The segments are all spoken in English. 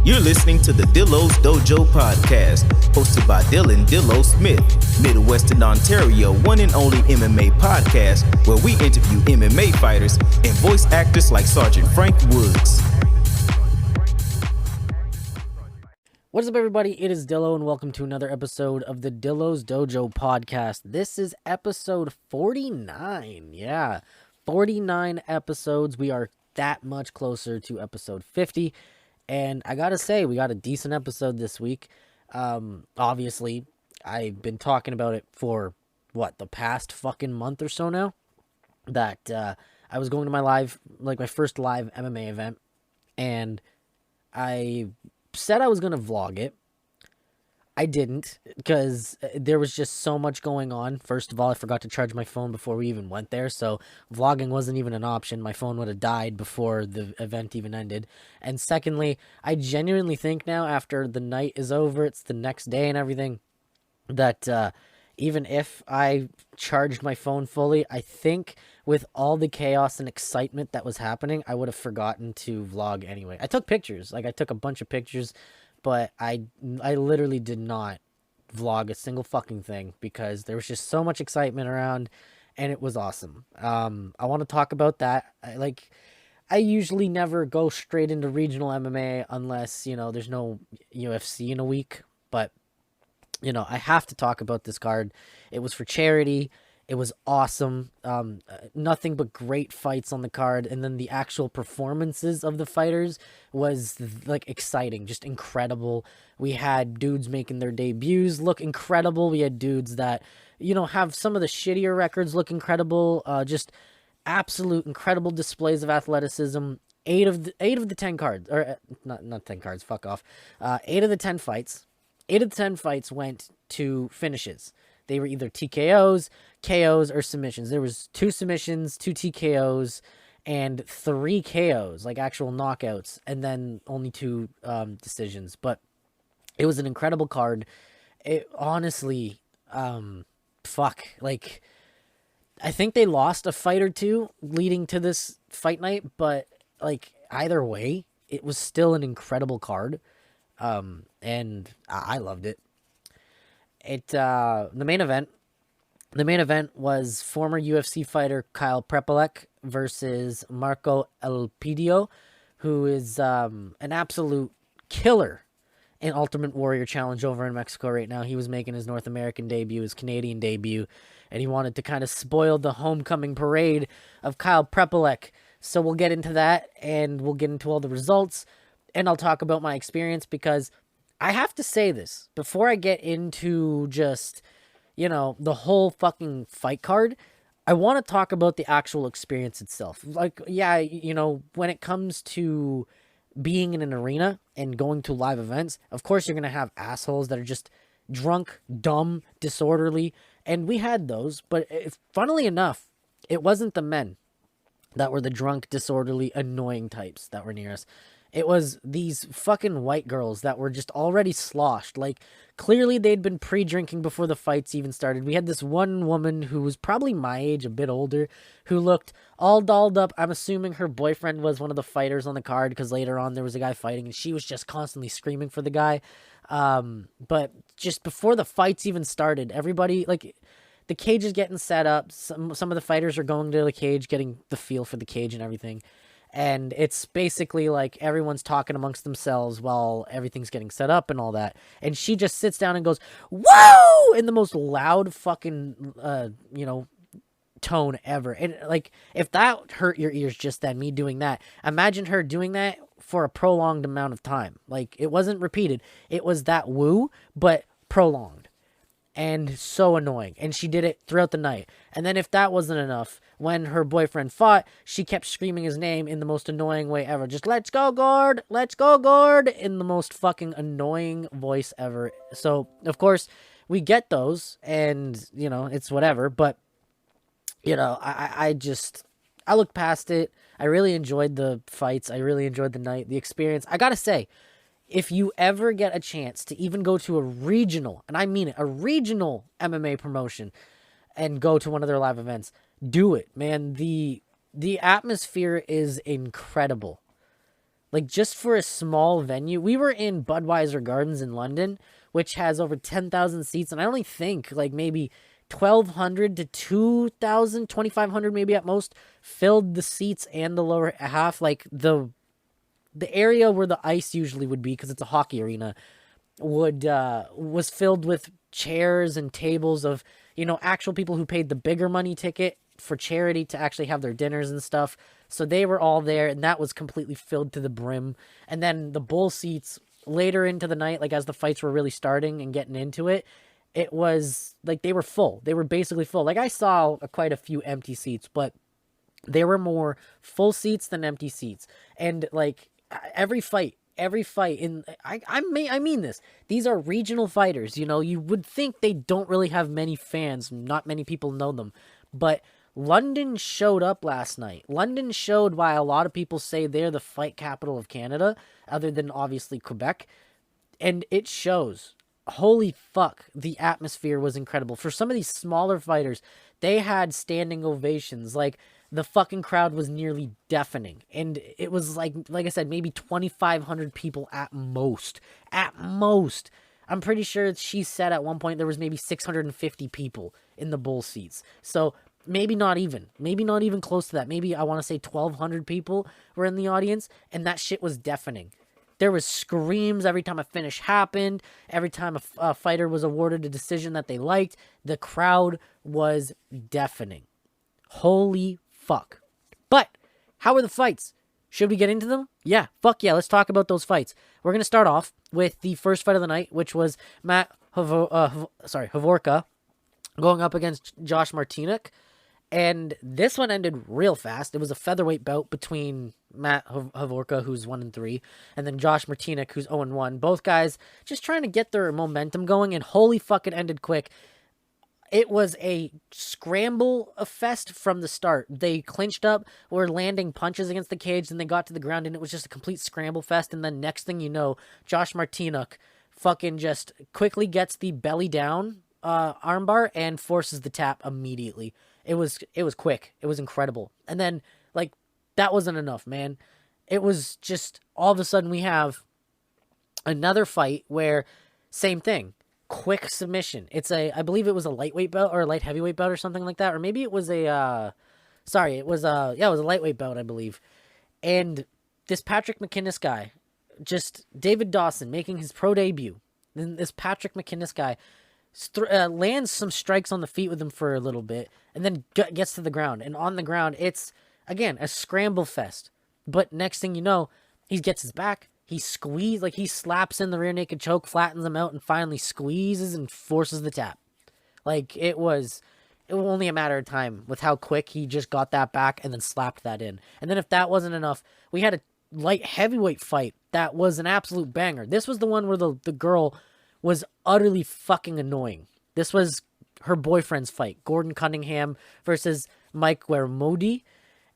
You're listening to the Dillo's Dojo podcast, hosted by Dylan Dillo Smith, Midwestern Ontario one and only MMA podcast, where we interview MMA fighters and voice actors like Sergeant Frank Woods. What is up, everybody? It is Dillo, and welcome to another episode of the Dillo's Dojo podcast. This is episode 49. Yeah, 49 episodes. We are that much closer to episode 50. And I gotta say, we got a decent episode this week. Obviously, I've been talking about it for, the past fucking month or so now. That I was going to my first live MMA event. And I said I was going to vlog it. I didn't, because there was just so much going on. First of all, I forgot to charge my phone before we even went there, so vlogging wasn't even an option. My phone would have died before the event even ended. And secondly, I genuinely think now, after the night is over, it's the next day and everything, that even if I charged my phone fully, I think with all the chaos and excitement that was happening, I would have forgotten to vlog anyway. I took pictures. I took a bunch of pictures, but I literally did not vlog a single fucking thing because there was just so much excitement around, and it was awesome. I want to talk about that. I usually never go straight into regional MMA unless, there's no UFC in a week, but, I have to talk about this card. It was for charity. It was awesome. Nothing but great fights on the card. And then the actual performances of the fighters was exciting, just incredible. We had dudes making their debuts look incredible. We had dudes that, have some of the shittier records look incredible. Just absolute incredible displays of athleticism. 8 of the 10 cards, or not 10 cards, fuck off. 8 of the 10 fights. 8 of the 10 fights went to finishes. They were either TKOs, KOs, or submissions. There was 2 submissions, 2 TKOs, and 3 KOs, like actual knockouts, and then only 2 decisions. But it was an incredible card. It honestly, I think they lost a fight or 2 leading to this fight night, but either way, it was still an incredible card, and I loved it. The main event was former UFC fighter Kyle Prepolek versus Marco Elpidio, who is an absolute killer in Ultimate Warrior Challenge over in Mexico right now. He was making his North American debut, his Canadian debut, and he wanted to kind of spoil the homecoming parade of Kyle Prepolek. So we'll get into that, and we'll get into all the results, and I'll talk about my experience, because I have to say this before I get into just, the whole fucking fight card. I want to talk about the actual experience itself. When it comes to being in an arena and going to live events, of course you're going to have assholes that are just drunk, dumb, disorderly, and we had those, but funnily enough, it wasn't the men that were the drunk, disorderly, annoying types that were near us. It was these fucking white girls that were just already sloshed. Clearly they'd been pre-drinking before the fights even started. We had this one woman who was probably my age, a bit older, who looked all dolled up. I'm assuming her boyfriend was one of the fighters on the card, because later on there was a guy fighting, and she was just constantly screaming for the guy. But just before the fights even started, everybody, the cage is getting set up. Some of the fighters are going to the cage, getting the feel for the cage and everything. And it's basically everyone's talking amongst themselves while everything's getting set up and all that. And she just sits down and goes, "Whoa!" in the most loud fucking, tone ever. And if that hurt your ears just then, me doing that, imagine her doing that for a prolonged amount of time. It wasn't repeated. It was that woo, but prolonged. And so annoying. And she did it throughout the night. And then if that wasn't enough, when her boyfriend fought, she kept screaming his name in the most annoying way ever. Just, "Let's go, Gord! Let's go, Gord!" in the most fucking annoying voice ever. So, of course, we get those, and, it's whatever. But, I looked past it. I really enjoyed the fights. I really enjoyed the night, the experience. I gotta say, if you ever get a chance to even go to a regional, and I mean it, a regional MMA promotion, and go to one of their live events, do it, man. The atmosphere is incredible. Like, just for a small venue, we were in Budweiser Gardens in London, which has over 10,000 seats, and I only think like maybe 1,200 to 2,000, 2,500 maybe at most filled the seats and the lower half. Like the area where the ice usually would be, because it's a hockey arena, was filled with chairs and tables of, actual people who paid the bigger money ticket for charity to actually have their dinners and stuff. So they were all there, and that was completely filled to the brim. And then the bull seats later into the night, like as the fights were really starting and getting into it, it was like they were full. They were basically full. Like I saw quite a few empty seats, but there were more full seats than empty seats. And like every fight in I mean this, these are regional fighters. You would think they don't really have many fans, not many people know them, but London showed up last night. London showed why a lot of people say they're the fight capital of Canada, other than obviously Quebec, and it shows. Holy fuck, the atmosphere was incredible. For some of these smaller fighters, they had standing ovations. Like, the fucking crowd was nearly deafening. And it was like I said, maybe 2,500 people at most. At most. I'm pretty sure she said at one point there was maybe 650 people in the bull seats. So maybe not even close to that. Maybe I want to say 1,200 people were in the audience, and that shit was deafening. There was screams every time a finish happened, every time a fighter was awarded a decision that they liked. The crowd was deafening. Holy fuck. But how were the fights? Should we get into them? Yeah, fuck yeah, let's talk about those fights. We're going to start off with the first fight of the night, which was Matt Hovorka going up against Josh Martinek. And this one ended real fast. It was a featherweight bout between Matt Hovorka, who's 1-3, and then Josh Martinek, who's 0-1. Both guys just trying to get their momentum going, and holy fuck, it ended quick. It was a scramble fest from the start. They clinched up, were landing punches against the cage, and they got to the ground, and it was just a complete scramble fest. And then next thing you know, Josh Martinek fucking just quickly gets the belly down armbar and forces the tap immediately. It was quick. It was incredible. And then, like, that wasn't enough, man. It was just, all of a sudden we have another fight where, same thing, quick submission. I believe it was a lightweight bout or a light heavyweight bout or something like that. Or maybe it was it was a lightweight bout, I believe. And this Patrick McInnes guy, just David Dawson making his pro debut. Then this Patrick McInnes guy lands some strikes on the feet with him for a little bit, and then gets to the ground. And on the ground, it's, again, a scramble fest. But next thing you know, he gets his back, he slaps in the rear naked choke, flattens him out, and finally squeezes and forces the tap. Like, it was only a matter of time with how quick he just got that back and then slapped that in. And then if that wasn't enough, we had a light heavyweight fight that was an absolute banger. This was the one where the girl was utterly fucking annoying. This was her boyfriend's fight. Gordon Cunningham versus Mike Wermody.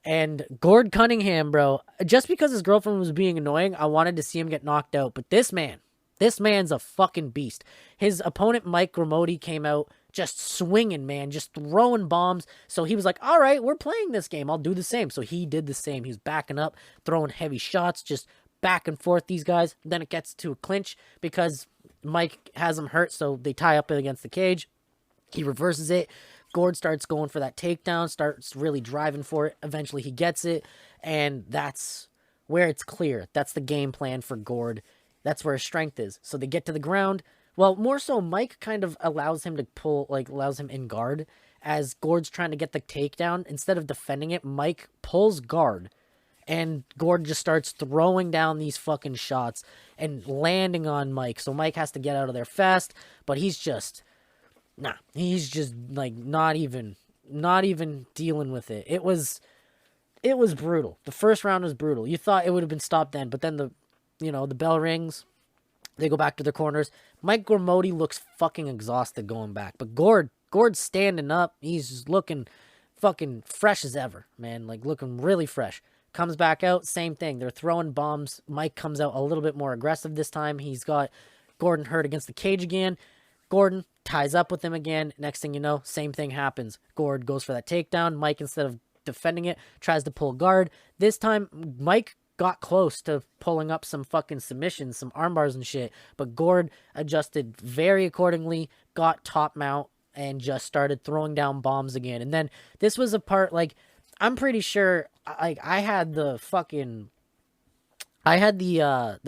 And Gord Cunningham, bro, just because his girlfriend was being annoying, I wanted to see him get knocked out. But this man's a fucking beast. His opponent, Mike Wermody, came out just swinging, man, just throwing bombs. So he was like, all right, we're playing this game. I'll do the same. So he did the same. He was backing up, throwing heavy shots, just back and forth, these guys. Then it gets to a clinch because Mike has him hurt, so they tie up against the cage. He reverses it. Gord starts going for that takedown, starts really driving for it. Eventually he gets it, and that's where it's clear. That's the game plan for Gord. That's where his strength is. So they get to the ground. Well, more so, Mike kind of allows him in guard. As Gord's trying to get the takedown, instead of defending it, Mike pulls guard. And Gord just starts throwing down these fucking shots and landing on Mike. So Mike has to get out of there fast, but he's just like not even dealing with it. It was brutal. The first round was brutal. You thought it would have been stopped then, but then the bell rings. They go back to their corners. Mike Wermody looks fucking exhausted going back, but Gord's standing up. He's looking fucking fresh as ever, man. Like, looking really fresh. Comes back out, same thing. They're throwing bombs. Mike comes out a little bit more aggressive this time. He's got Gordon hurt against the cage again. Gordon ties up with him again. Next thing you know, same thing happens. Gord goes for that takedown. Mike, instead of defending it, tries to pull guard. This time, Mike got close to pulling up some fucking submissions, some arm bars and shit. But Gord adjusted very accordingly, got top mount, and just started throwing down bombs again. And then this was a part, like, I'm pretty sure, like, I had the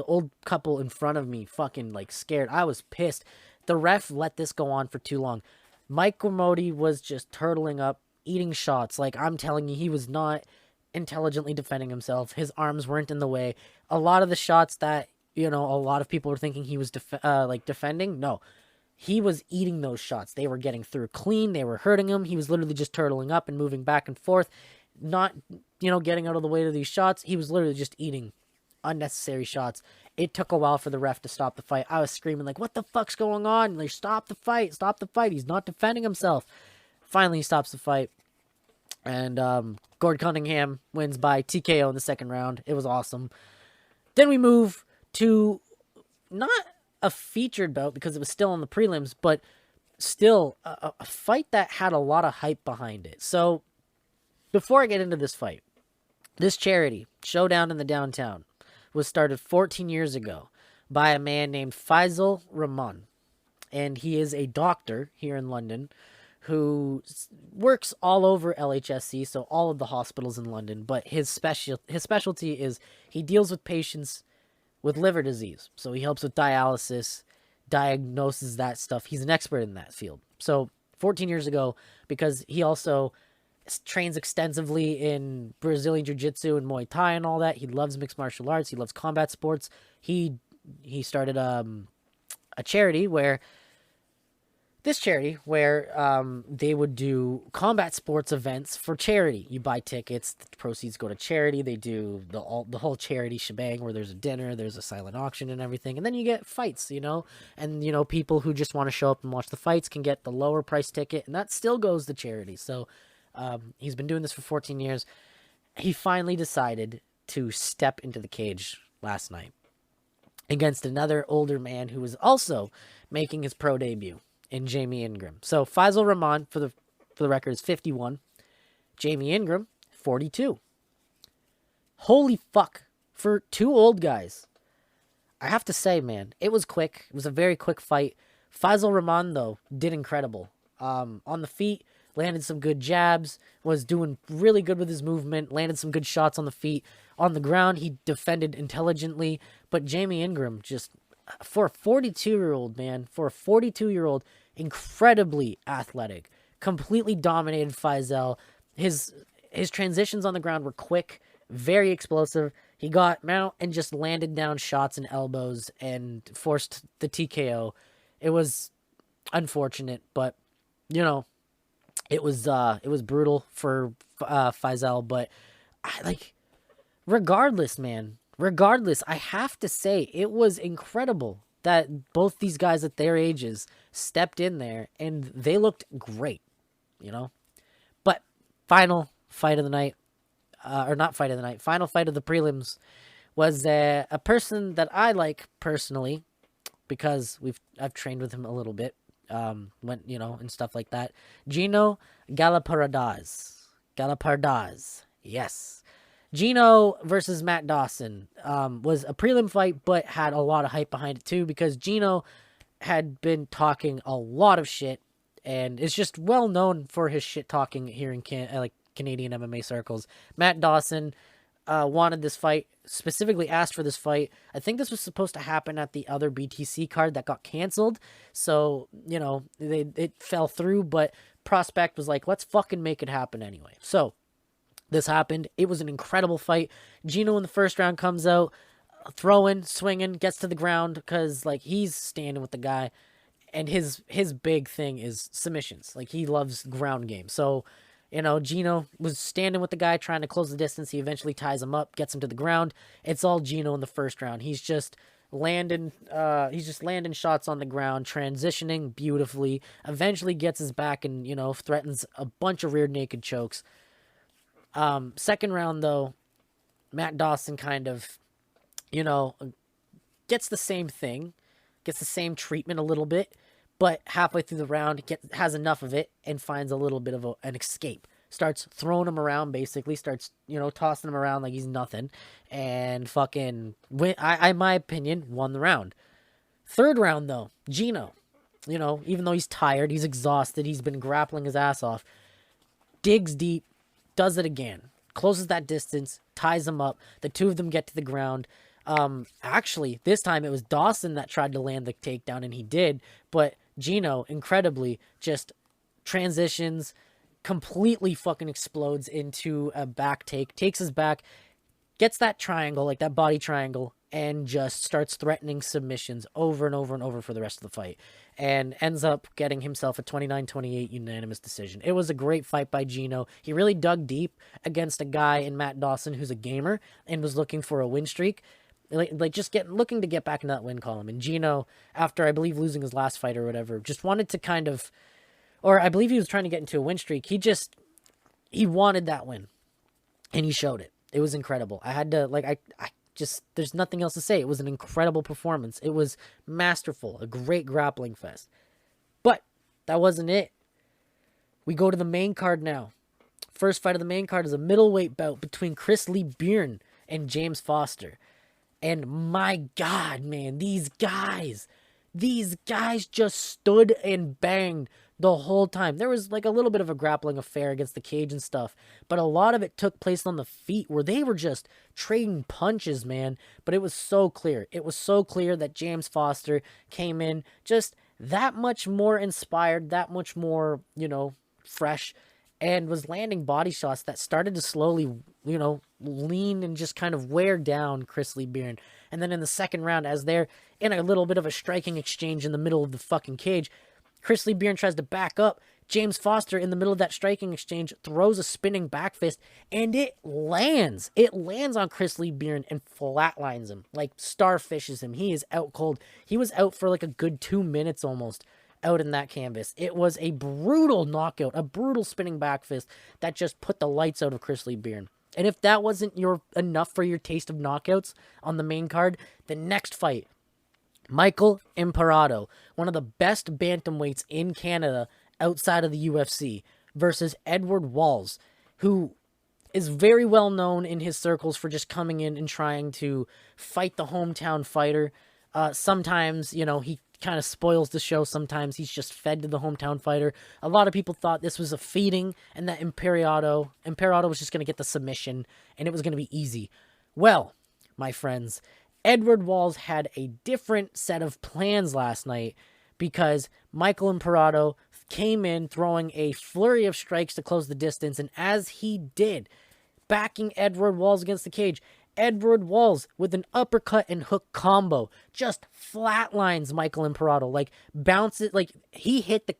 old couple in front of me fucking, like, scared. I was pissed. The ref let this go on for too long. Mike Gormody was just turtling up, eating shots. Like, I'm telling you, he was not intelligently defending himself. His arms weren't in the way. A lot of the shots that, a lot of people were thinking he was defending, no. He was eating those shots. They were getting through clean. They were hurting him. He was literally just turtling up and moving back and forth, not, getting out of the way of these shots. He was literally just eating unnecessary shots. It took a while for the ref to stop the fight. I was screaming, like, what the fuck's going on? Like, stop the fight. Stop the fight. He's not defending himself. Finally, he stops the fight. And Gord Cunningham wins by TKO in the second round. It was awesome. Then we move to not a featured bout because it was still on the prelims, but still a fight that had a lot of hype behind it. So before I get into this fight, this charity, Showdown in the Downtown, was started 14 years ago by a man named Faisal Rahman. And he is a doctor here in London who works all over LHSC, so all of the hospitals in London. But his specialty is he deals with patients with liver disease. So he helps with dialysis, diagnoses that stuff. He's an expert in that field. So 14 years ago, because he also trains extensively in Brazilian Jiu-Jitsu and Muay Thai and all that. He loves mixed martial arts. He loves combat sports. He started a charity where they would do combat sports events for charity. You buy tickets, the proceeds go to charity. They do the whole charity shebang where there's a dinner, there's a silent auction and everything. And then you get fights, and, people who just want to show up and watch the fights can get the lower price ticket, and that still goes to charity. So he's been doing this for 14 years. He finally decided to step into the cage last night against another older man who was also making his pro debut in Jamie Ingram. So Faisal Rahman, for the record, is 51. Jamie Ingram, 42. Holy fuck. For two old guys. I have to say, man, it was quick. It was a very quick fight. Faisal Rahman, though, did incredible. On the feet, landed some good jabs, was doing really good with his movement, landed some good shots on the feet. On the ground, he defended intelligently, but Jamie Ingram just, for a 42-year-old, man, incredibly athletic, completely dominated Faisal. His transitions on the ground were quick, very explosive. He got mount and just landed down shots and elbows and forced the TKO. It was unfortunate, but, it was brutal for Faisal, but regardless, I have to say it was incredible that both these guys at their ages stepped in there and they looked great, But final fight of the night, final fight of the prelims was a person that I like personally because I've trained with him a little bit. And stuff like that. Gino Galapardaz. Yes. Gino versus Matt Dawson was a prelim fight, but had a lot of hype behind it too, because Gino had been talking a lot of shit and is just well known for his shit talking here in Canadian MMA circles. Matt Dawson wanted this fight, specifically asked for this fight. I think this was supposed to happen at the other BTC card that got canceled. So, it fell through, but Prospect was like, let's fucking make it happen anyway. So this happened. It was an incredible fight. Gino in the first round comes out, throwing, swinging, gets to the ground because, he's standing with the guy. And his big thing is submissions. He loves ground game. So, Gino was standing with the guy trying to close the distance. He eventually ties him up, gets him to the ground. It's all Gino in the first round. He's just landing shots on the ground, transitioning beautifully, eventually gets his back and, threatens a bunch of rear naked chokes. Second round, though, Matt Dawson kind of, gets the same thing, gets the same treatment a little bit, but halfway through the round, has enough of it and finds a little bit of an escape. starts throwing him around, basically starts, tossing him around like he's nothing, and fucking in my opinion, won the round. Third round though, Gino, even though he's tired, he's exhausted, he's been grappling his ass off, digs deep, does it again, closes that distance, ties him up. The two of them get to the ground. Actually, this time it was Dawson that tried to land the takedown, and he did, but Gino, incredibly, just transitions, completely fucking explodes into a back take, takes his back, gets that triangle, like that body triangle, and just starts threatening submissions over and over and over for the rest of the fight, and ends up getting himself a 29-28 unanimous decision. It was a great fight by Gino. He really dug deep against a guy in Matt Dawson who's a gamer and was looking for a win streak, looking to get back in that win column. And Gino, after I believe losing his last fight or whatever, just wanted to kind of, or I believe he was trying to get into a win streak. He wanted that win, and he showed it. It was incredible. I had to, there's nothing else to say. It was an incredible performance. It was masterful, a great grappling fest. But that wasn't it. We go to the main card now. First fight of the main card is a middleweight bout between Chris Lee Byrne and James Foster. And my God, man, these guys just stood and banged the whole time. There was like a little bit of a grappling affair against the cage and stuff, but a lot of it took place on the feet where they were just trading punches, man. But it was so clear. It was so clear that James Foster came in just that much more inspired, that much more, fresh, and was landing body shots that started to slowly, lean and just kind of wear down Chris Lee Byrne. And then in the second round, as they're in a little bit of a striking exchange in the middle of the fucking cage, Chris Lee Byrne tries to back up. James Foster, in the middle of that striking exchange, throws a spinning back fist, and it lands. It lands on Chris Lee Byrne and flatlines him, like starfishes him. He is out cold. He was out for like a good 2 minutes almost out in that canvas. It was a brutal knockout, a brutal spinning back fist that just put the lights out of Chris Lee Byrne. And if that wasn't enough for your taste of knockouts on the main card, the next fight, Michael Imparato, one of the best bantamweights in Canada outside of the UFC, versus Edward Walls, who is very well known in his circles for just coming in and trying to fight the hometown fighter. Sometimes, he kind of spoils the show. Sometimes he's just fed to the hometown fighter. A lot of people thought this was a feeding and that Imparato was just going to get the submission and it was going to be easy. Well, my friends, Edward Walls had a different set of plans last night because Michael Imparato came in throwing a flurry of strikes to close the distance, and as he did, backing Edward Walls against the cage, Edward Walls with an uppercut and hook combo just flatlines Michael Imparato, like bounces, like he hit the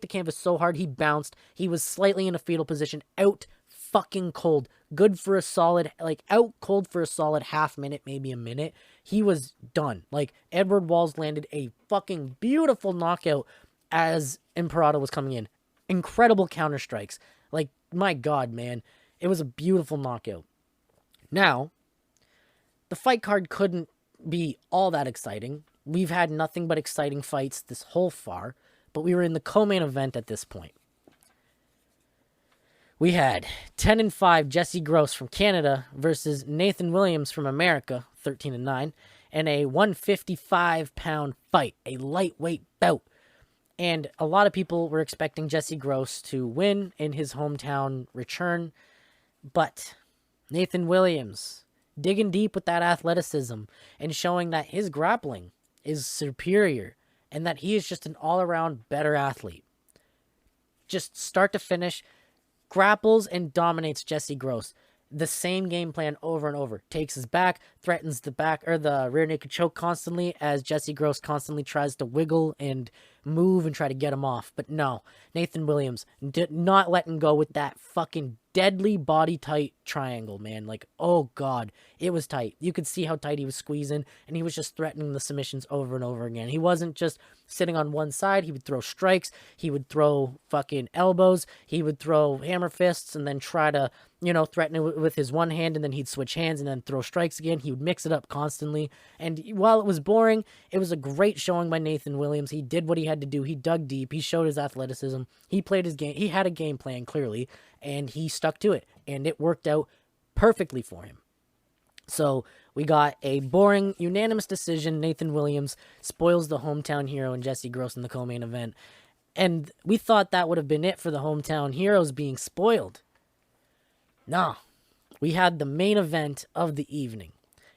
canvas so hard he bounced. He was slightly in a fetal position, out fucking cold. Good for a solid, out cold for a solid half minute, maybe a minute. He was done. Edward Walls landed a fucking beautiful knockout as Imparato was coming in. Incredible counter strikes. My God, man. It was a beautiful knockout. Now, the fight card couldn't be all that exciting. We've had nothing but exciting fights this whole far, but we were in the co-main event at this point. We had 10-5 Jesse Gross from Canada versus Nathan Williams from America, 13-9, and a 155-pound fight, a lightweight bout. And a lot of people were expecting Jesse Gross to win in his hometown return, but Nathan Williams digging deep with that athleticism and showing that his grappling is superior and that he is just an all-around better athlete. Just start to finish, grapples and dominates Jesse Gross. The same game plan over and over. Takes his back, threatens the back or the rear naked choke constantly as Jesse Gross constantly tries to wiggle and move and try to get him off. But no, Nathan Williams did not letting go with that fucking deadly body tight triangle, man. Oh God, it was tight. You could see how tight he was squeezing, and he was just threatening the submissions over and over again. He wasn't just sitting on one side. He would throw strikes. He would throw fucking elbows. He would throw hammer fists and then try to, threaten it with his one hand, and then he'd switch hands and then throw strikes again. He would mix it up constantly. And while it was boring, it was a great showing by Nathan Williams. He did what he had had to do. He dug deep. He showed his athleticism. He played his game. He had a game plan, clearly, and he stuck to it. And it worked out perfectly for him. So we got a boring, unanimous decision. Nathan Williams spoils the hometown hero and Jesse Gross in the co-main event. And we thought that would have been it for the hometown heroes being spoiled. No. We had the main event of the evening.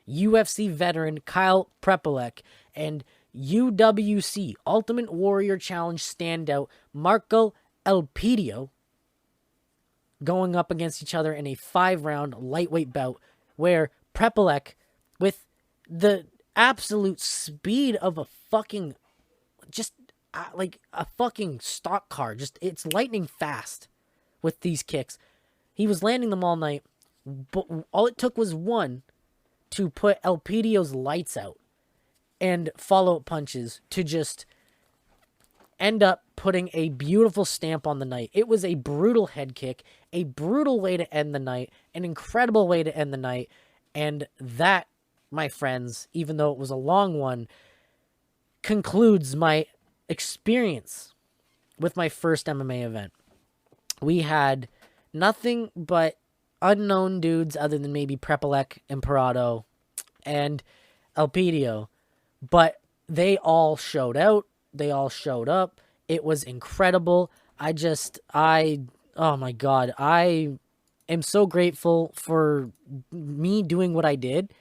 UFC veteran Kyle Prepolek and UWC Ultimate Warrior Challenge standout Marco Elpidio going up against each other in a 5-round lightweight bout where Prepolek, with the absolute speed of a fucking, just like a fucking stock car, just it's lightning fast with these kicks. He was landing them all night, but all it took was one to put Elpidio's lights out and follow-up punches to just end up putting a beautiful stamp on the night. It was a brutal head kick, a brutal way to end the night, an incredible way to end the night. And that, my friends, even though it was a long one, concludes my experience with my first MMA event. We had nothing but unknown dudes other than maybe Prepolek and Parado and Elpidio, but they all showed out. They all showed up. It was incredible. Oh my God, I am so grateful for me doing what I did.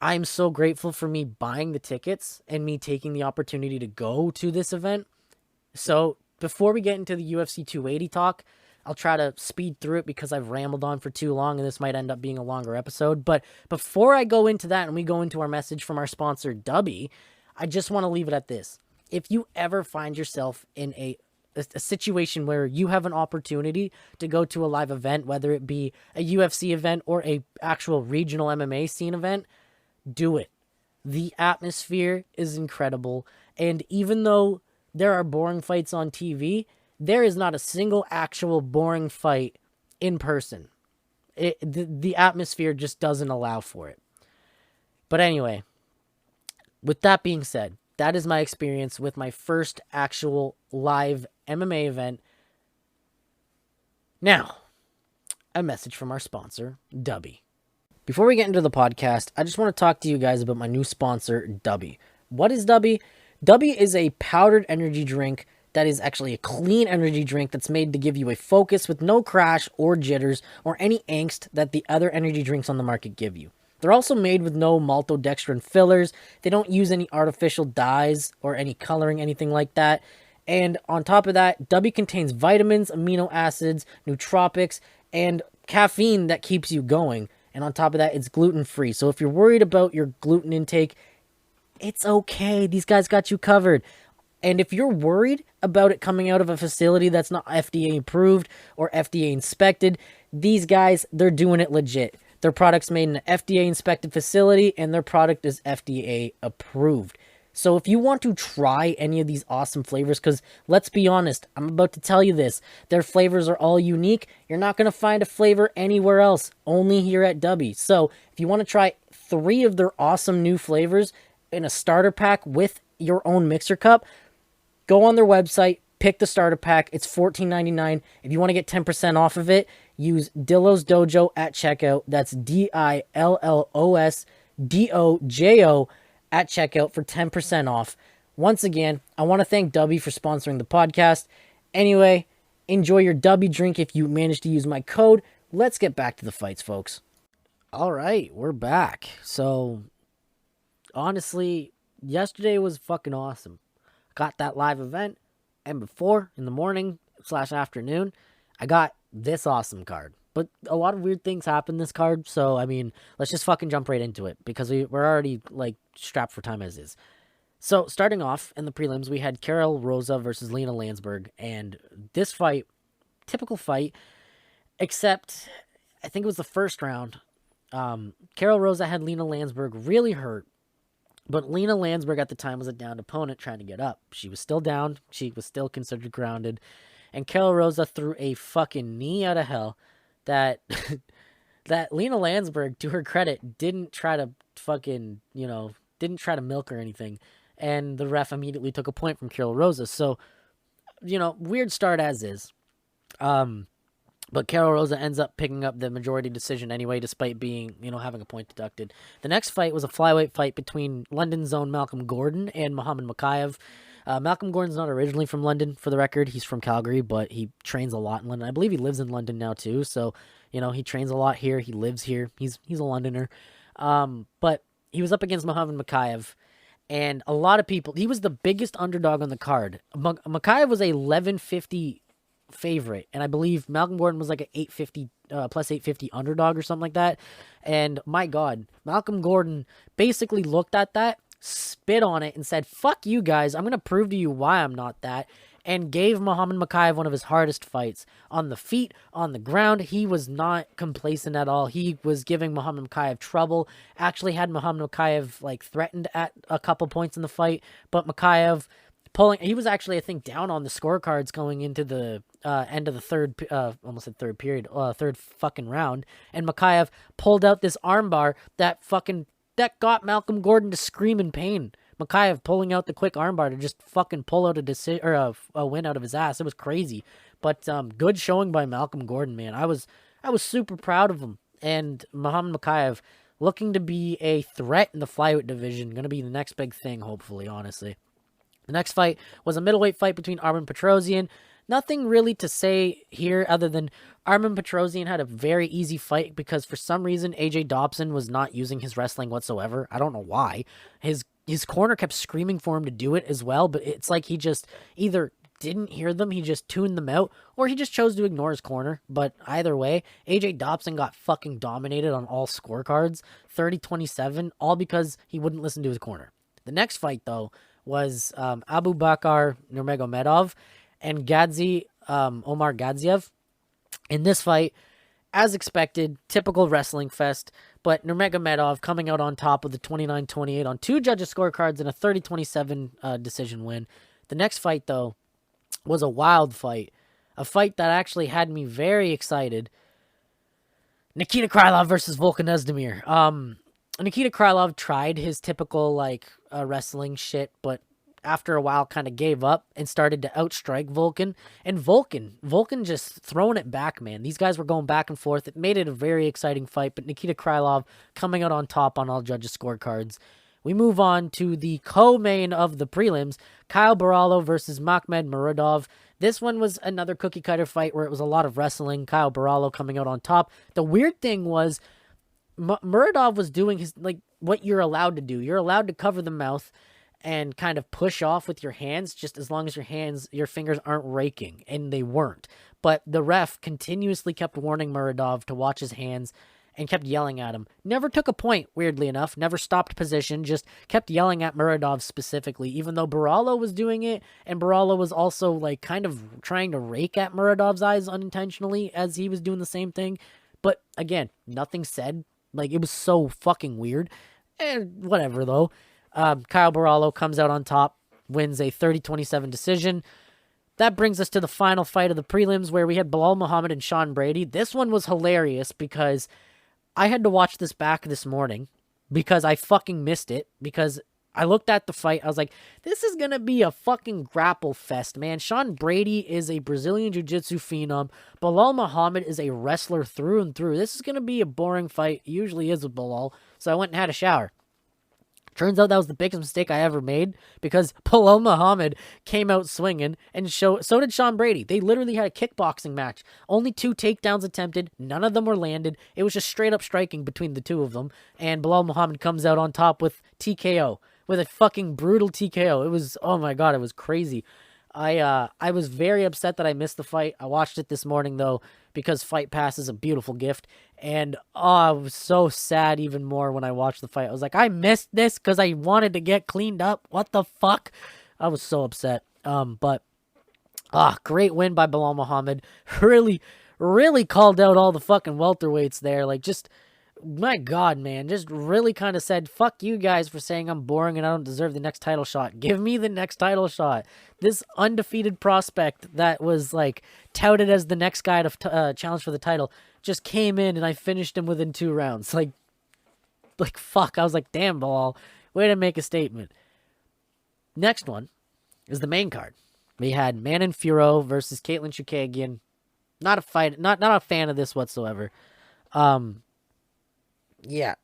I'm so grateful for me buying the tickets and me taking the opportunity to go to this event. So before we get into the UFC 280 talk, I'll try to speed through it because I've rambled on for too long and this might end up being a longer episode. But before I go into that and we go into our message from our sponsor, Dubby, I just want to leave it at this. If you ever find yourself in a situation where you have an opportunity to go to a live event, whether it be a UFC event or a actual regional MMA scene event, do it. The atmosphere is incredible. And even though there are boring fights on TV, there is not a single actual boring fight in person. The atmosphere just doesn't allow for it. But anyway, with that being said, that is my experience with my first actual live MMA event. Now, a message from our sponsor, Dubby. Before we get into the podcast, I just want to talk to you guys about my new sponsor, Dubby. What is Dubby? Dubby is a powdered energy drink that is actually a clean energy drink that's made to give you a focus with no crash or jitters or any angst that the other energy drinks on the market give you. They're also made with no maltodextrin fillers. They don't use any artificial dyes or any coloring, anything like that. And on top of that, Dubby contains vitamins, amino acids, nootropics, and caffeine that keeps you going. And on top of that, it's gluten-free. So if you're worried about your gluten intake, it's okay. These guys got you covered. And if you're worried about it coming out of a facility that's not FDA approved or FDA inspected, these guys, they're doing it legit. Their product's made in an FDA inspected facility and their product is FDA approved. So if you want to try any of these awesome flavors, because let's be honest, I'm about to tell you this, their flavors are all unique. You're not going to find a flavor anywhere else, only here at Dubby. So if you want to try 3 of their awesome new flavors in a starter pack with your own mixer cup, go on their website, pick the starter pack. It's $14.99. If you want to get 10% off of it, use Dillo's Dojo at checkout. That's DILLOS DOJO at checkout for 10% off. Once again, I want to thank Dubby for sponsoring the podcast. Anyway, enjoy your Dubby drink if you manage to use my code. Let's get back to the fights, folks. All right, we're back. So, honestly, yesterday was fucking awesome. Got that live event, and before, in the morning / afternoon, I got this awesome card. But a lot of weird things happen this card, so, I mean, let's just fucking jump right into it, because we're already, like, strapped for time as is. So, starting off in the prelims, we had Carol Rosa versus Lena Landsberg, and this fight, typical fight, except, I think it was the first round, Carol Rosa had Lena Landsberg really hurt, but Lena Landsberg at the time was a downed opponent trying to get up. She was still down. She was still considered grounded. And Carol Rosa threw a fucking knee out of hell that that Lena Landsberg, to her credit, didn't try to fucking, didn't try to milk or anything. and the ref immediately took a point from Carol Rosa. So, weird start as is. But Carol Rosa ends up picking up the majority decision anyway, despite being, having a point deducted. The next fight was a flyweight fight between London's own Malcolm Gordon and Muhammad Mokaev. Malcolm Gordon's not originally from London, for the record. He's from Calgary, but he trains a lot in London. I believe he lives in London now, too. So, he trains a lot here. He lives here. He's a Londoner. But he was up against Muhammad Mokaev. And a lot of people, he was the biggest underdog on the card. Mokaev was a 1150 favorite, and I believe Malcolm Gordon was like an 850 plus 850 underdog or something like that. And my God, Malcolm Gordon basically looked at that, spit on it, and said, "Fuck you guys, I'm gonna prove to you why I'm not that." And gave Muhammad Mokaev one of his hardest fights on the feet, on the ground. He was not complacent at all. He was giving Muhammad Mokaev trouble. Actually had Muhammad Mokaev like threatened at a couple points in the fight, but Mokaev he was actually, I think, down on the scorecards going into the end of the third fucking round, and Mokaev pulled out this armbar that got Malcolm Gordon to scream in pain. Mokaev pulling out the quick armbar to just fucking pull out a win out of his ass. It was crazy, but good showing by Malcolm Gordon, man. I was super proud of him, and Muhammad Mokaev looking to be a threat in the flyweight division, going to be the next big thing, hopefully, honestly. The next fight was a middleweight fight between Armen Petrosyan. Nothing really to say here other than Armen Petrosyan had a very easy fight because for some reason AJ Dobson was not using his wrestling whatsoever. I don't know why. His corner kept screaming for him to do it as well, but it's like he just either didn't hear them, he just tuned them out, or he just chose to ignore his corner. But either way, AJ Dobson got fucking dominated on all scorecards, 30-27, all because he wouldn't listen to his corner. The next fight, though, was Abu Bakar Nurmagomedov and Omar Gadziev. In this fight, as expected, typical wrestling fest, but Nurmagomedov coming out on top with a 29-28 on two judges' scorecards and a 30-27 decision win. The next fight, though, was a wild fight, a fight that actually had me very excited. Nikita Krylov versus Volkan Ozdemir. Nikita Krylov tried his typical wrestling shit, but after a while kind of gave up and started to outstrike Volkan. And Volkan just throwing it back, man. These guys were going back and forth. It made it a very exciting fight, but Nikita Krylov coming out on top on all judges' scorecards. We move on to the co-main of the prelims, Kyle Barallo versus Makhmed Muradov. This one was another cookie-cutter fight where it was a lot of wrestling. Kyle Barallo coming out on top. The weird thing was Muradov was doing his what you're allowed to do. You're allowed to cover the mouth and kind of push off with your hands, just as long as your fingers aren't raking, and they weren't. But the ref continuously kept warning Muradov to watch his hands and kept yelling at him. Never took a point, weirdly enough. Never stopped position, just kept yelling at Muradov specifically, even though Barallo was doing it, and Barallo was also kind of trying to rake at Muradov's eyes unintentionally as he was doing the same thing. But again, nothing said. It was so fucking weird. And whatever, though. Kyle Barallo comes out on top, wins a 30-27 decision. That brings us to the final fight of the prelims where we had Bilal Muhammad and Sean Brady. This one was hilarious because I had to watch this back this morning because I fucking missed it because I looked at the fight. I was like, this is going to be a fucking grapple fest, man. Sean Brady is a Brazilian Jiu-Jitsu phenom. Bilal Muhammad is a wrestler through and through. This is going to be a boring fight. It usually is with Bilal. So I went and had a shower. Turns out that was the biggest mistake I ever made because Bilal Muhammad came out swinging, and so did Sean Brady. They literally had a kickboxing match. Only 2 takedowns attempted. None of them were landed. It was just straight up striking between the two of them, and Bilal Muhammad comes out on top with TKO, with a fucking brutal TKO. It was, oh my God, it was crazy. I was very upset that I missed the fight. I watched it this morning, though, because Fight Pass is a beautiful gift. And I was so sad even more when I watched the fight. I was like, I missed this because I wanted to get cleaned up. What the fuck? I was so upset. But great win by Bilal Muhammad. Really, really called out all the fucking welterweights there. My God, man, just really kind of said, fuck you guys for saying I'm boring and I don't deserve the next title shot. Give me the next title shot. This undefeated prospect that was touted as the next guy to challenge for the title just came in and I finished him within 2 rounds. Fuck. I was like, damn, Bilal, way to make a statement. Next one is the main card. We had Manon Fiorot versus Caitlin Chukagian. Not a fight. Not a fan of this whatsoever. Yeah,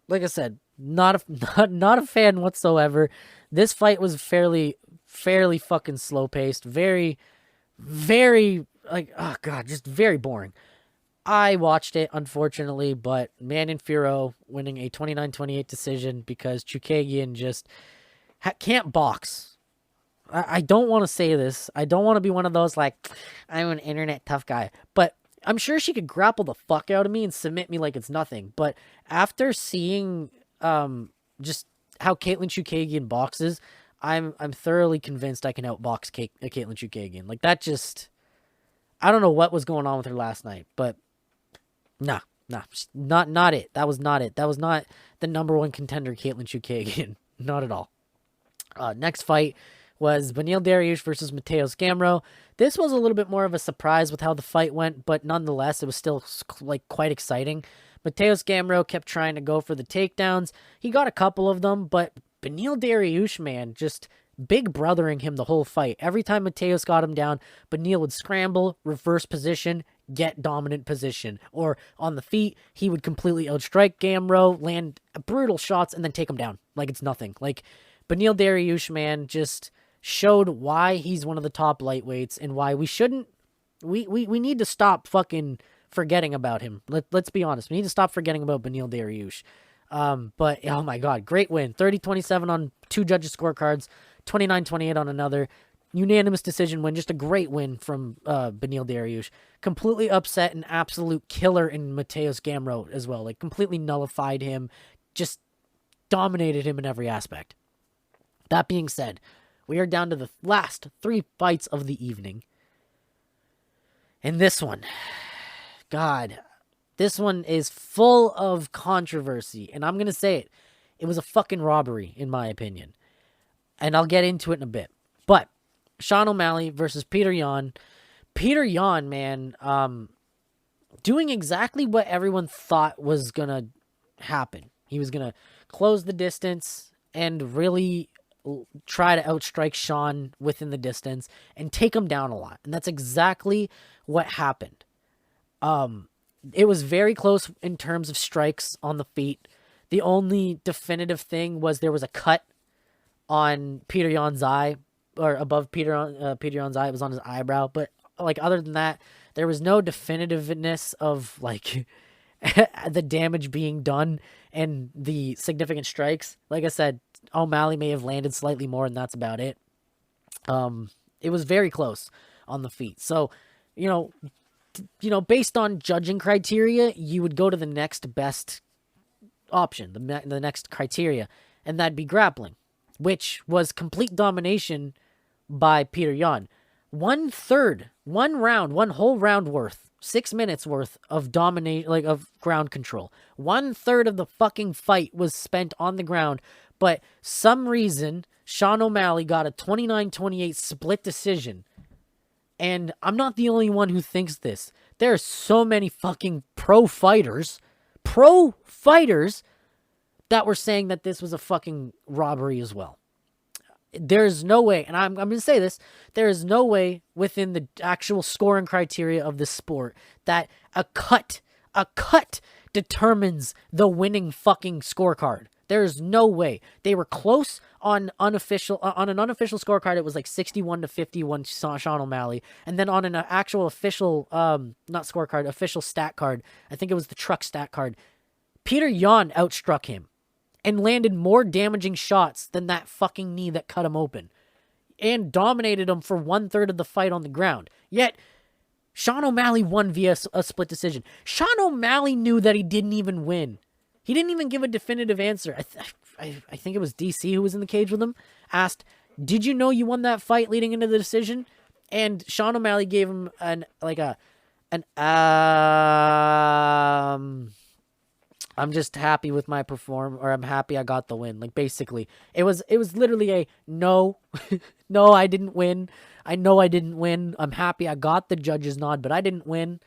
like I said, not a fan whatsoever. This fight was fairly fucking slow paced. Very, very like, oh god, just very boring. I watched it, unfortunately, but Manon Fiorot winning a 29-28 decision because Chukagian just can't box. I don't want to say this. I don't want to be one of those, like, I'm an internet tough guy. But I'm sure she could grapple the fuck out of me and submit me like it's nothing. But after seeing just how Caitlin Chukagian boxes, I'm thoroughly convinced I can outbox Caitlin Chukagian. Like, that just... I don't know what was going on with her last night, but... Nah, not it. That was not it. That was not the number one contender, Caitlin Chukagian. Not at all. Next fight was Beneil Dariush versus Mateus Gamrot. This was a little bit more of a surprise with how the fight went, but nonetheless, it was still like quite exciting. Mateus Gamrot kept trying to go for the takedowns. He got a couple of them, but Beneil Dariush, man, just big brothering him the whole fight. Every time Mateus got him down, Beneil would scramble, reverse position, get dominant position. Or on the feet, he would completely outstrike Gamrot, land brutal shots, and then take him down like it's nothing. Like, Beneil Dariush, man, just showed why he's one of the top lightweights and why we shouldn't... We need to stop fucking forgetting about him. Let's be honest. We need to stop forgetting about Beneil Dariush. But, oh my god, great win. 30-27 on two judges' scorecards, 29-28 on another. Unanimous decision win. Just a great win from Beneil Dariush. Completely upset, an absolute killer in Mateus Gamrot as well. Like, completely nullified him. Just dominated him in every aspect. That being said, we are down to the last three fights of the evening. And this one, God, this one is full of controversy. And I'm going to say it. It was a fucking robbery, in my opinion. And I'll get into it in a bit. But Sean O'Malley versus Peter Yan. Peter Yan, man, doing exactly what everyone thought was going to happen. He was going to close the distance and really try to outstrike Sean within the distance and take him down a lot. And that's exactly what happened. It was very close in terms of strikes on the feet. The only definitive thing was there was a cut on Peter Yan's eye, or above Peter Yan's eye. It was on his eyebrow. But like, other than that, there was no definitiveness of like the damage being done and the significant strikes. Like I said, O'Malley may have landed slightly more, and that's about it. It was very close on the feet. So, you know, based on judging criteria, you would go to the next best option, the next criteria, and that'd be grappling, which was complete domination by Peter Yan. One whole round worth, 6 minutes worth of of ground control. 1/3 of the fucking fight was spent on the ground, but some reason Sean O'Malley got a 29-28 split decision. And I'm not the only one who thinks this. There are so many fucking pro fighters that were saying that this was a fucking robbery as well. There's no way, and I'm going to say this, there is no way within the actual scoring criteria of this sport that a cut determines the winning fucking scorecard. There's no way. They were close on an unofficial scorecard. It was like 61-51 Sean O'Malley. And then on an actual official, not scorecard, official stat card, I think it was the truck stat card, Peter Yan outstruck him and landed more damaging shots than that fucking knee that cut him open, and dominated him for 1/3 of the fight on the ground. Yet, Sean O'Malley won via a split decision. Sean O'Malley knew that he didn't even win. He didn't even give a definitive answer. I think it was DC who was in the cage with him, asked, "Did you know you won that fight leading into the decision?" And Sean O'Malley gave him I'm just happy with my or I'm happy I got the win. Like, basically, it was literally a no, no, I didn't win. I know I didn't win. I'm happy I got the judge's nod, but I didn't win.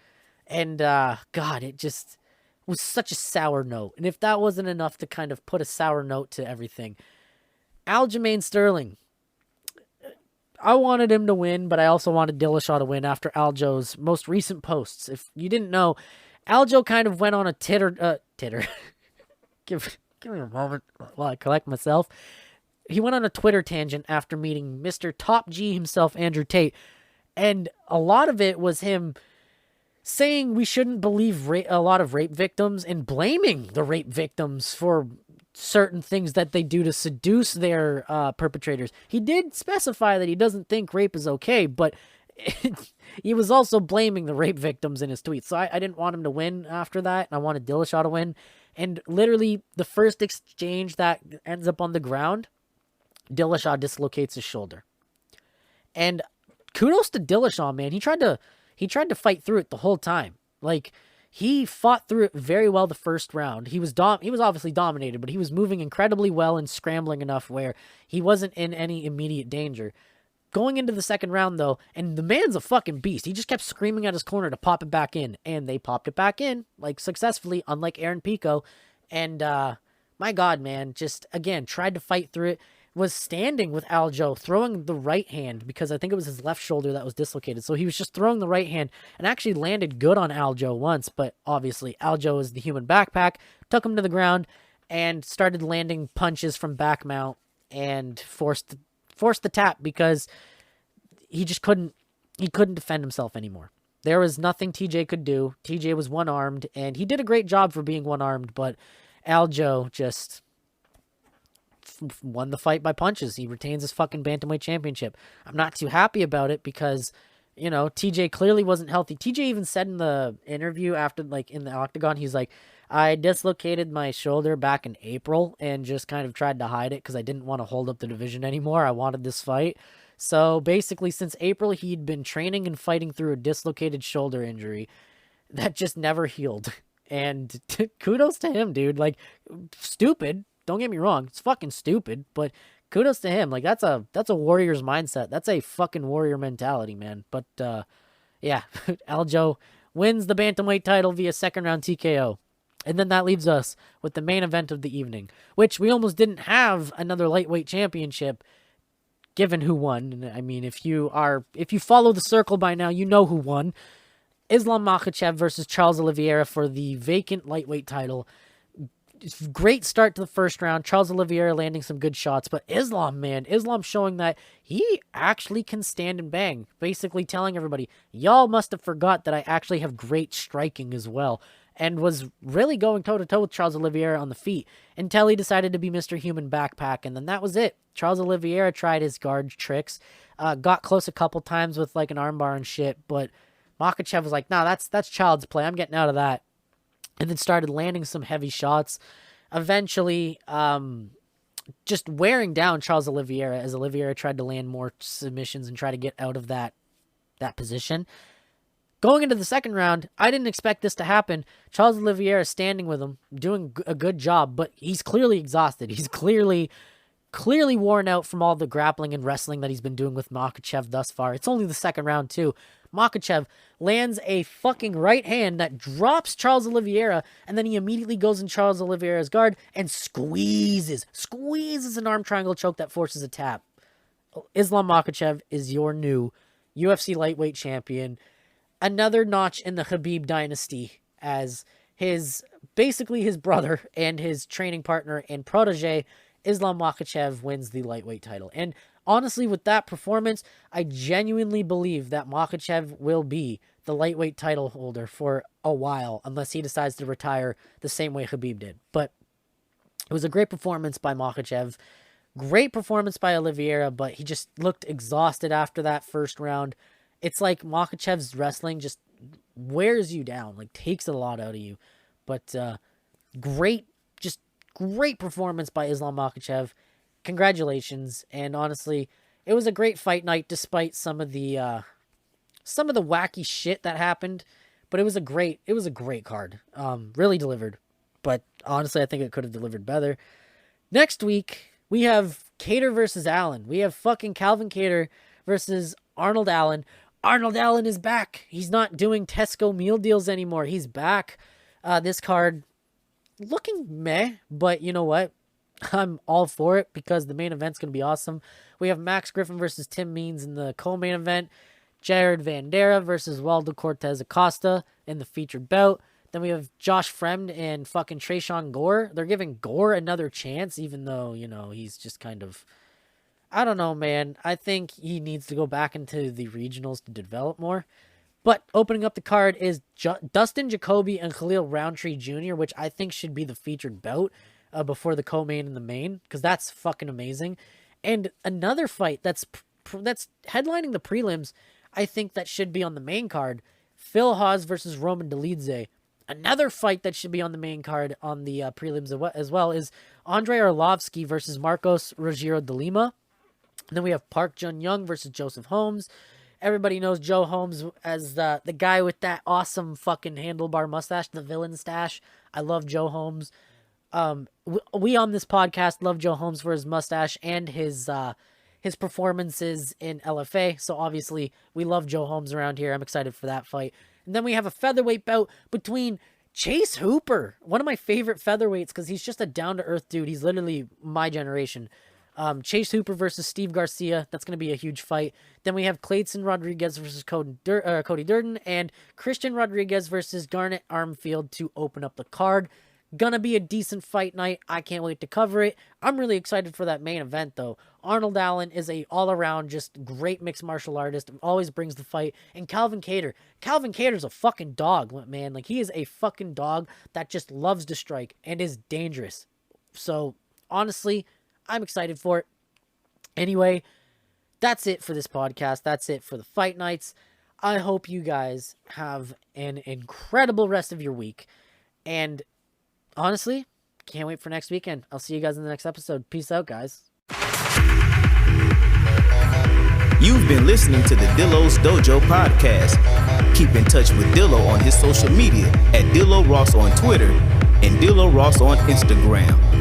And, God, it just was such a sour note. And if that wasn't enough to kind of put a sour note to everything, Aljamain Sterling I wanted him to win, but I also wanted Dillashaw to win after Aljo's most recent posts. If you didn't know, Aljo kind of went on a titter. Give me a moment while I collect myself. He went on a Twitter tangent after meeting Mr. Top G himself, Andrew Tate, and a lot of it was him saying we shouldn't believe a lot of rape victims and blaming the rape victims for certain things that they do to seduce their perpetrators. He did specify that he doesn't think rape is okay, but he was also blaming the rape victims in his tweets. So I didn't want him to win after that, and I wanted Dillashaw to win. And literally, the first exchange that ends up on the ground, Dillashaw dislocates his shoulder. And kudos to Dillashaw, man. He tried to fight through it the whole time. Like, he fought through it very well the first round. He was obviously dominated, but he was moving incredibly well and scrambling enough where he wasn't in any immediate danger. Going into the second round, though, and the man's a fucking beast. He just kept screaming at his corner to pop it back in, and they popped it back in, like, successfully, unlike Aaron Pico. And, my God, man, just, again, tried to fight through it. Was standing with Aljo, throwing the right hand, because I think it was his left shoulder that was dislocated. So he was just throwing the right hand and actually landed good on Aljo once, but obviously Aljo is the human backpack, took him to the ground, and started landing punches from back mount and forced the tap because he just couldn't defend himself anymore. There was nothing TJ could do. TJ was one-armed, and he did a great job for being one-armed, but Aljo just won the fight by punches. He retains his fucking bantamweight championship. I'm not too happy about it because, you know, TJ clearly wasn't healthy. TJ even said in the interview after, like, in the octagon, he's like, I dislocated my shoulder back in April and just kind of tried to hide it because I didn't want to hold up the division anymore. I wanted this fight. So basically, since April, he'd been training and fighting through a dislocated shoulder injury that just never healed. And kudos to him, dude. Like, stupid. Don't get me wrong. It's fucking stupid, but kudos to him. Like, that's a warrior's mindset. That's a fucking warrior mentality, man. But, yeah, Aljo wins the bantamweight title via second round TKO. And then that leaves us with the main event of the evening, which we almost didn't have another lightweight championship given who won. I mean, if you follow the circle by now, you know who won. Islam Makhachev versus Charles Oliveira for the vacant lightweight title. Great start to the first round. Charles Oliveira landing some good shots, but Islam showing that he actually can stand and bang, basically telling everybody, y'all must have forgot that I actually have great striking as well, and was really going toe-to-toe with Charles Oliveira on the feet until he decided to be Mr. Human Backpack, and then that was it. Charles Oliveira tried his guard tricks, got close a couple times with like an armbar and shit, but Makhachev was like, nah, that's child's play. I'm getting out of that. And then started landing some heavy shots. Eventually, just wearing down Charles Oliveira as Oliveira tried to land more submissions and try to get out of that position. Going into the second round, I didn't expect this to happen. Charles Oliveira standing with him, doing a good job, but he's clearly exhausted. He's clearly worn out from all the grappling and wrestling that he's been doing with Makhachev thus far. It's only the second round, too. Makhachev lands a fucking right hand that drops Charles Oliveira, and then he immediately goes in Charles Oliveira's guard and squeezes an arm triangle choke that forces a tap. Islam Makhachev is your new UFC lightweight champion. Another notch in the Khabib dynasty, as basically his brother and his training partner and protege, Islam Makhachev, wins the lightweight title. And honestly, with that performance, I genuinely believe that Makhachev will be the lightweight title holder for a while, unless he decides to retire the same way Khabib did. But it was a great performance by Makhachev. Great performance by Oliveira, but he just looked exhausted after that first round. It's like Makhachev's wrestling just wears you down, like takes a lot out of you. But great performance by Islam Makhachev. Congratulations. And honestly, it was a great fight night despite some of the wacky shit that happened. But it was a great card. Really delivered. But honestly, I think it could have delivered better. Next week, we have Kattar versus Allen. We have fucking Calvin Kattar versus Arnold Allen. Arnold Allen is back. He's not doing Tesco meal deals anymore. He's back. This card looking meh, but you know what? I'm all for it because the main event's going to be awesome. We have Max Griffin versus Tim Means in the co-main event. Jared Vandera versus Waldo Cortez Acosta in the featured bout. Then we have Josh Fremd and fucking Trayshawn Gore. They're giving Gore another chance, even though, he's just kind of... I don't know, man. I think he needs to go back into the regionals to develop more. But opening up the card is Dustin Jacoby and Khalil Roundtree Jr., which I think should be the featured bout before the co-main and the main, because that's fucking amazing. And another fight that's headlining the prelims, I think that should be on the main card, Phil Hawes versus Roman Dolidze. Another fight that should be on the main card on the prelims as well is Andrei Arlovsky versus Marcos Rogero de Lima. And then we have Park Jun-young versus Joseph Holmes. Everybody knows Joe Holmes as the guy with that awesome fucking handlebar mustache, the villain stash. I love Joe Holmes. We on this podcast love Joe Holmes for his mustache and his performances in LFA. So obviously we love Joe Holmes around here. I'm excited for that fight. And then we have a featherweight bout between Chase Hooper, one of my favorite featherweights because he's just a down-to-earth dude. He's literally my generation. Chase Hooper versus Steve Garcia. That's going to be a huge fight. Then we have Clayton Rodriguez versus Cody Durden and Christian Rodriguez versus Garnet Armfield to open up the card. Gonna be a decent fight night. I can't wait to cover it. I'm really excited for that main event, though. Arnold Allen is a all-around just great mixed martial artist. Always brings the fight. And Calvin Kattar. Calvin Kattar's a fucking dog, man. Like, he is a fucking dog that just loves to strike and is dangerous. So, honestly, I'm excited for it. Anyway, that's it for this podcast. That's it for the fight nights. I hope you guys have an incredible rest of your week. And honestly, can't wait for next weekend. I'll see you guys in the next episode. Peace out, guys. You've been listening to the Dillo's Dojo podcast. Keep in touch with Dillo on his social media at Dillo Ross on Twitter and Dillo Ross on Instagram.